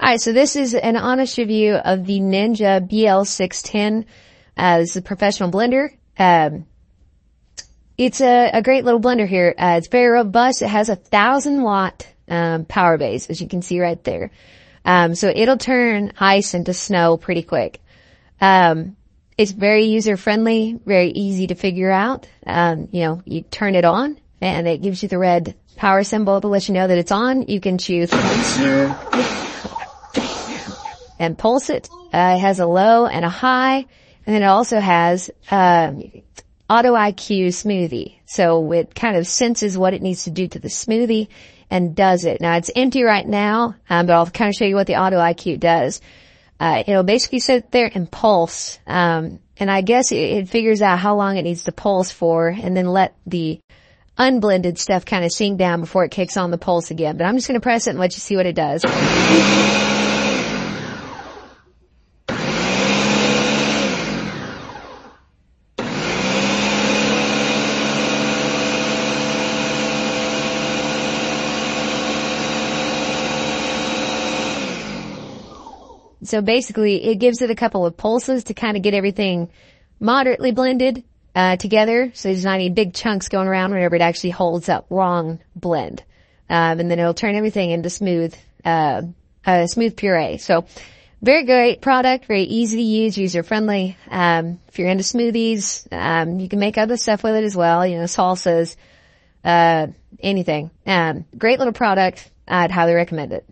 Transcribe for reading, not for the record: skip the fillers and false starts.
Alright, so this is an honest review of the Ninja BL610. This is a professional blender. It's a great little blender here. It's very robust. It has 1,000-watt power base, as you can see right there. So it'll turn ice into snow pretty quick. It's very user-friendly, very easy to figure out. You turn it on, and it gives you the red power symbol to let you know that it's on. You can choose and pulse it. It has a low and a high, and then it also has Auto IQ Smoothie. So it kind of senses what it needs to do to the smoothie and does it. Now it's empty right now, but I'll kind of show you what the Auto IQ does. It'll basically sit there and pulse, and I guess it figures out how long it needs to pulse for, and then let the unblended stuff kind of sink down before it kicks on the pulse again. But I'm just going to press it and let you see what it does. So basically, it gives it a couple of pulses to kind of get everything moderately blended together, so there's not any big chunks going around whenever it actually holds that long blend. And then it'll turn everything into smooth puree. So very great product, very easy to use, user-friendly. If you're into smoothies, you can make other stuff with it as well, salsas, anything. Great little product. I'd highly recommend it.